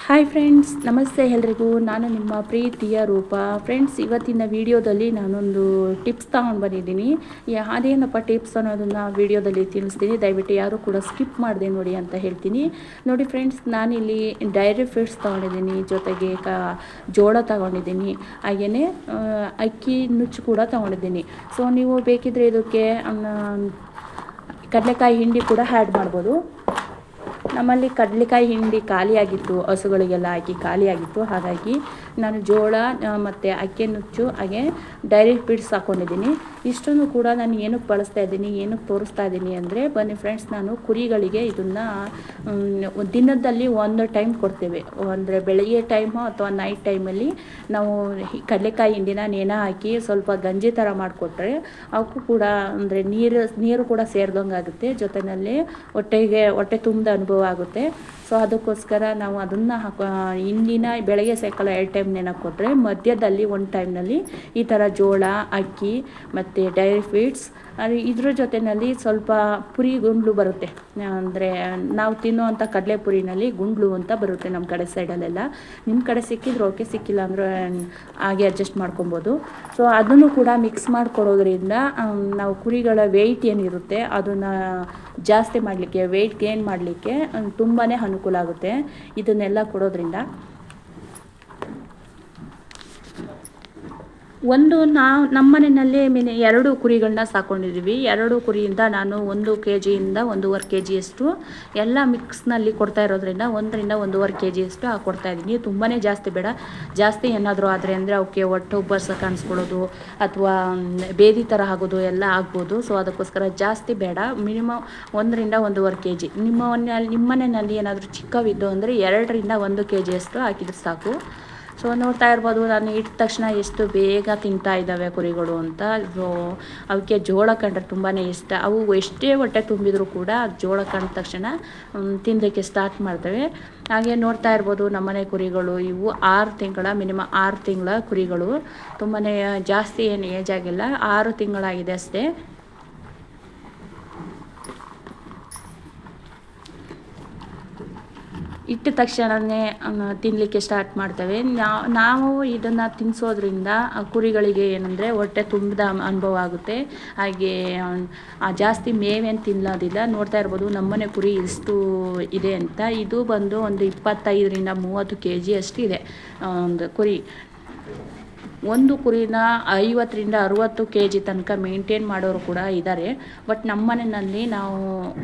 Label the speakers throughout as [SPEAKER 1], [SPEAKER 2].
[SPEAKER 1] Hi friends, ನಮಸ್ತೆ ಎಲ್ರಿಗೂ. ನಾನು ನಿಮ್ಮ ಪ್ರೀತಿಯ ರೂಪ. ಫ್ರೆಂಡ್ಸ್, ಇವತ್ತಿನ ವಿಡಿಯೋದಲ್ಲಿ ನಾನೊಂದು ಟಿಪ್ಸ್ ತಗೊಂಡು ಬಂದಿದ್ದೀನಿ. ಅದೇನಪ್ಪ ಟಿಪ್ಸ್ ಅನ್ನೋದನ್ನು ವಿಡಿಯೋದಲ್ಲಿ ತಿಳಿಸ್ತೀನಿ. ದಯವಿಟ್ಟು ಯಾರು ಕೂಡ ಸ್ಕಿಪ್ ಮಾಡಿದೆ ನೋಡಿ ಅಂತ ಹೇಳ್ತೀನಿ. ನೋಡಿ ಫ್ರೆಂಡ್ಸ್, ನಾನಿಲ್ಲಿ ಡೈರಿ ಫ್ರೂಟ್ಸ್ ತೊಗೊಂಡಿದ್ದೀನಿ, ಜೊತೆಗೆ ಜೋಳ ತಗೊಂಡಿದ್ದೀನಿ, ಹಾಗೆಯೇ ಅಕ್ಕಿ ನುಚ್ಚು ಕೂಡ ತೊಗೊಂಡಿದ್ದೀನಿ. ಸೊ ನೀವು ಬೇಕಿದ್ರೆ ಇದಕ್ಕೆ ಕಡಲೆಕಾಯಿ ಹಿಂಡಿ ಕೂಡ ಆ್ಯಡ್ ಮಾಡ್ಬೋದು. ನಮ್ಮಲ್ಲಿ ಕಡಲೆಕಾಯಿ ಹಿಂಡಿ ಖಾಲಿಯಾಗಿತ್ತು, ಹಸುಗಳಿಗೆಲ್ಲ ಹಾಕಿ ಖಾಲಿಯಾಗಿತ್ತು. ಹಾಗಾಗಿ ನಾನು ಜೋಳ ಮತ್ತು ಅಕ್ಕಿ ನುಚ್ಚು ಹಾಗೆ ಡೈರಿ ಫ್ರೂಟ್ಸ್ ಹಾಕ್ಕೊಂಡಿದ್ದೀನಿ. ಇಷ್ಟನ್ನು ಕೂಡ ನಾನು ಏನಕ್ಕೆ ಬಳಸ್ತಾ ಇದ್ದೀನಿ, ಏನಕ್ಕೆ ತೋರಿಸ್ತಾ ಇದ್ದೀನಿ ಅಂದರೆ, ಬನ್ನಿ ಫ್ರೆಂಡ್ಸ್, ನಾನು ಕುರಿಗಳಿಗೆ ಇದನ್ನು ದಿನದಲ್ಲಿ ಒಂದು ಟೈಮ್ ಕೊಡ್ತೇವೆ. ಅಂದರೆ ಬೆಳಗ್ಗೆ ಟೈಮು ಅಥವಾ ನೈಟ್ ಟೈಮಲ್ಲಿ ನಾವು ಕಡಲೆಕಾಯಿ ಹಿಂಡಿನ ನೇಣ ಹಾಕಿ ಸ್ವಲ್ಪ ಗಂಜಿ ಥರ ಮಾಡಿಕೊಟ್ರೆ ಅವಕ್ಕೂ ಕೂಡ ಅಂದರೆ ನೀರು ಕೂಡ ಸೇರಿದಂಗೆ ಆಗುತ್ತೆ, ಜೊತೆಯಲ್ಲಿ ಹೊಟ್ಟೆ ತುಂಬಿದ ಅನುಭವ ಆಗುತ್ತೆ. ಸೊ ಅದಕ್ಕೋಸ್ಕರ ನಾವು ಅದನ್ನು ಹಿಂದಿನ ಬೆಳಗ್ಗೆ ಸಾಯಂಕಾಲ 2 ಟೈಮ್ ನೆನಕ್ಕೆ ಕೊಟ್ಟರೆ, ಮಧ್ಯದಲ್ಲಿ ಒಂದು ಟೈಮ್ನಲ್ಲಿ ಈ ಥರ ಜೋಳ, ಅಕ್ಕಿ ಮತ್ತು ಡೈರಿ ಫ್ರೂಟ್ಸ್, ಇದ್ರ ಜೊತೆಯಲ್ಲಿ ಸ್ವಲ್ಪ ಪುರಿ ಗುಂಡ್ಲು ಬರುತ್ತೆ. ಅಂದರೆ ನಾವು ತಿನ್ನುವಂಥ ಕಡಲೆ ಪುರಿನಲ್ಲಿ ಗುಂಡ್ಲು ಅಂತ ಬರುತ್ತೆ ನಮ್ಮ ಕಡೆ ಸೈಡಲ್ಲೆಲ್ಲ. ನಿಮ್ಮ ಕಡೆ ಸಿಕ್ಕಿದ್ರೆ ಓಕೆ, ಸಿಕ್ಕಿಲ್ಲ ಅಂದರೆ ಹಾಗೆ ಅಡ್ಜಸ್ಟ್ ಮಾಡ್ಕೊಬೋದು. ಸೊ ಅದನ್ನು ಕೂಡ ಮಿಕ್ಸ್ ಮಾಡಿಕೊಡೋದ್ರಿಂದ ನಾವು ಕುರಿಗಳ ವೆಯ್ಟ್ ಏನಿರುತ್ತೆ ಅದನ್ನು ಜಾಸ್ತಿ ಮಾಡಲಿಕ್ಕೆ, ವೆಯ್ಟ್ ಗೇನ್ ಮಾಡಲಿಕ್ಕೆ ತುಂಬಾ ಅನುಕೂಲ ಆಗುತ್ತೆ ಇದನ್ನೆಲ್ಲ ಕೊಡೋದ್ರಿಂದ. ನಮ್ಮ ಮನೆಯಲ್ಲಿ 2 ಕುರಿಗಳನ್ನ ಸಾಕೊಂಡಿದ್ದೀವಿ. 2 ಕುರಿಯಿಂದ ನಾನು 1 kgಯಿಂದ 1.5 kgಯಷ್ಟು ಎಲ್ಲ ಮಿಕ್ಸ್ನಲ್ಲಿ ಕೊಡ್ತಾ ಇರೋದ್ರಿಂದ 1ರಿಂದ 1.5 kgಯಷ್ಟು ಕೊಡ್ತಾ ಇದ್ದೀನಿ. ತುಂಬಾ ಜಾಸ್ತಿ ಬೇಡ. ಜಾಸ್ತಿ ಏನಾದರೂ ಆದರೆ ಅಂದರೆ ಅವಕ್ಕೆ ಹೊಟ್ಟೆ ಉಬ್ಬಸ ಕಾಣಿಸ್ಕೊಳ್ಳೋದು ಅಥವಾ ಬೇದಿ ಥರ ಆಗೋದು ಎಲ್ಲ ಆಗ್ಬೋದು. ಸೊ ಅದಕ್ಕೋಸ್ಕರ ಜಾಸ್ತಿ ಬೇಡ, ಮಿನಿಮಮ್ 1ರಿಂದ 1.5 kg. ನಿಮ್ಮ ಮನೆಯಲ್ಲಿ ಏನಾದರೂ ಚಿಕ್ಕವಿದ್ದು ಅಂದರೆ 2ರಿಂದ 1 kgಯಷ್ಟು ಹಾಕಿದ್ರೆ ಸಾಕು. ಸೊ ನೋಡ್ತಾ ಇರ್ಬೋದು, ನಾನು ಇಟ್ಟ ತಕ್ಷಣ ಎಷ್ಟು ಬೇಗ ತಿಂತಾ ಇದ್ದಾವೆ ಕುರಿಗಳು ಅಂತ. ಸೊ ಅವಕ್ಕೆ ಜೋಳ ಕಂಡ್ರೆ ತುಂಬಾ ಇಷ್ಟ. ಅವು ಎಷ್ಟೇ ಹೊಟ್ಟೆ ತುಂಬಿದರೂ ಕೂಡ ಜೋಳ ಕಂಡ ತಕ್ಷಣ ತಿನ್ನೋಕ್ಕೆ ಸ್ಟಾರ್ಟ್ ಮಾಡ್ತವೆ. ಹಾಗೆ ನೋಡ್ತಾ ಇರ್ಬೋದು, ನಮ್ಮನೆ ಕುರಿಗಳು ಇವು 6 ತಿಂಗಳ, ಮಿನಿಮಮ್ 6 ತಿಂಗಳ ಕುರಿಗಳು. ತುಂಬಾ ಜಾಸ್ತಿ ಏನು ಏಜ್ ಆಗಿಲ್ಲ, 6 ತಿಂಗಳಾಗಿದೆ ಅಷ್ಟೇ. ಇಟ್ಟ ತಕ್ಷಣವೇ ತಿನ್ನಲಿಕ್ಕೆ ಸ್ಟಾರ್ಟ್ ಮಾಡ್ತವೆ. ನಾವು ಇದನ್ನು ತಿನ್ನಿಸೋದ್ರಿಂದ ಕುರಿಗಳಿಗೆ ಏನಂದರೆ ಹೊಟ್ಟೆ ತುಂಬಿದ ಅನುಭವ ಆಗುತ್ತೆ. ಹಾಗೆ ಜಾಸ್ತಿ ಮೇವೇನು ತಿನ್ನೋದಿಲ್ಲ. ನೋಡ್ತಾ ಇರ್ಬೋದು ನಮ್ಮನೆ ಕುರಿ ಎಷ್ಟು ಇದೆ ಅಂತ. ಇದು ಬಂದು ಒಂದು 25ರಿಂದ 30 kg ಅಷ್ಟು ಇದೆ ಒಂದು ಕುರಿ. ಒಂದು ಕುರಿನ 50ರಿಂದ 60 kg ತನಕ ಮೇಂಟೈನ್ ಮಾಡೋರು ಕೂಡ ಇದ್ದಾರೆ. ಬಟ್ ನಮ್ಮ ಮನೆಯಲ್ಲಿ ನಾವು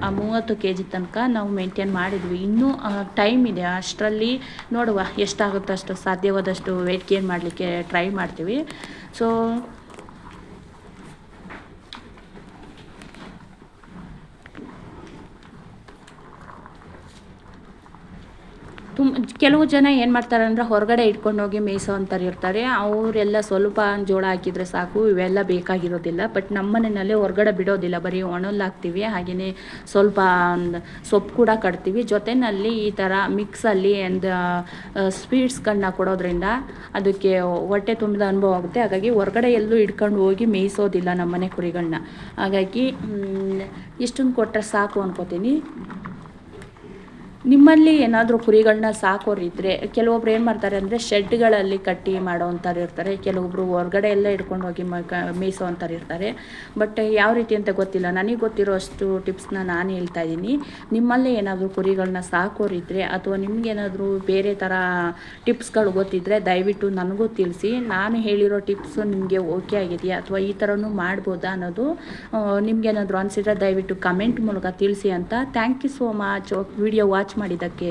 [SPEAKER 1] 30 kg ತನಕ ನಾವು ಮೇಂಟೈನ್ ಮಾಡಿದ್ವಿ. ಇನ್ನೂ ಟೈಮ್ ಇದೆ, ಅಷ್ಟರಲ್ಲಿ ನೋಡುವ ಎಷ್ಟಾಗುತ್ತೋ ಅಷ್ಟು ಸಾಧ್ಯವಾದಷ್ಟು ವೆಯ್ಟ್ ಗೇನ್ ಮಾಡಲಿಕ್ಕೆ ಟ್ರೈ ಮಾಡ್ತೀವಿ. ಸೊ ಕೆಲವು ಜನ ಏನು ಮಾಡ್ತಾರೆ ಅಂದರೆ ಹೊರಗಡೆ ಇಟ್ಕೊಂಡು ಹೋಗಿ ಮೇಯಿಸೋ ಅಂಥವ್ರು ಇರ್ತಾರೆ. ಅವರೆಲ್ಲ ಸ್ವಲ್ಪ ಜೋಳ ಹಾಕಿದರೆ ಸಾಕು, ಇವೆಲ್ಲ ಬೇಕಾಗಿರೋದಿಲ್ಲ. ಬಟ್ ನಮ್ಮ ಮನೆಯಲ್ಲಿ ಹೊರಗಡೆ ಬಿಡೋದಿಲ್ಲ, ಬರೀ ಒಣಲ್ಲಿ ಹಾಕ್ತೀವಿ. ಹಾಗೆಯೇ ಸ್ವಲ್ಪ ಸೊಪ್ಪು ಕೂಡ ಕಟ್ತೀವಿ. ಜೊತೆಯಲ್ಲಿ ಈ ಥರ ಮಿಕ್ಸಲ್ಲಿ ಸ್ವೀಟ್ಸ್ಗಳನ್ನ ಕೊಡೋದ್ರಿಂದ ಅದಕ್ಕೆ ಹೊಟ್ಟೆ ತುಂಬಿದ ಅನುಭವ ಆಗುತ್ತೆ. ಹಾಗಾಗಿ ಹೊರಗಡೆ ಎಲ್ಲೂ ಇಟ್ಕೊಂಡು ಹೋಗಿ ಮೇಯಿಸೋದಿಲ್ಲ ನಮ್ಮನೆ ಕುರಿಗಳನ್ನ. ಹಾಗಾಗಿ ಇಷ್ಟನ್ನು ಕೊಟ್ಟರೆ ಸಾಕು ಅನ್ಕೋತೀನಿ. ನಿಮ್ಮಲ್ಲಿ ಏನಾದರೂ ಕುರಿಗಳನ್ನ ಸಾಕೋರಿದ್ದರೆ, ಕೆಲವೊಬ್ರು ಏನು ಮಾಡ್ತಾರೆ ಅಂದರೆ ಶೆಡ್ಗಳಲ್ಲಿ ಕಟ್ಟಿ ಮಾಡೋವಂಥವ್ರು ಇರ್ತಾರೆ. ಕೆಲವೊಬ್ಬರು ಹೊರಗಡೆ ಎಲ್ಲ ಹಿಡ್ಕೊಂಡು ಹೋಗಿ ಮೇಯಿಸೋ ಅಂಥವ್ರು ಇರ್ತಾರೆ. ಬಟ್ ಯಾವ ರೀತಿ ಅಂತ ಗೊತ್ತಿಲ್ಲ. ನನಗೆ ಗೊತ್ತಿರೋ ಅಷ್ಟು ಟಿಪ್ಸ್ನ ನಾನು ಹೇಳ್ತಾ ಇದ್ದೀನಿ. ನಿಮ್ಮಲ್ಲೇ ಏನಾದರೂ ಕುರಿಗಳನ್ನ ಸಾಕೋರಿದ್ದರೆ ಅಥವಾ ನಿಮಗೇನಾದರೂ ಬೇರೆ ಥರ ಟಿಪ್ಸ್ಗಳು ಗೊತ್ತಿದ್ದರೆ ದಯವಿಟ್ಟು ನನಗೂ ತಿಳಿಸಿ. ನಾನು ಹೇಳಿರೋ ಟಿಪ್ಸು ನಿಮಗೆ ಓಕೆ ಆಗಿದೆಯಾ ಅಥವಾ ಈ ಥರನೂ ಮಾಡ್ಬೋದಾ ಅನ್ನೋದು ನಿಮಗೇನಾದರೂ ಅನಿಸಿದ್ರೆ ದಯವಿಟ್ಟು ಕಮೆಂಟ್ ಮೂಲಕ ತಿಳಿಸಿ ಅಂತ. Thank you so much video watch ಮಾಡಿದ್ದಕ್ಕೆ.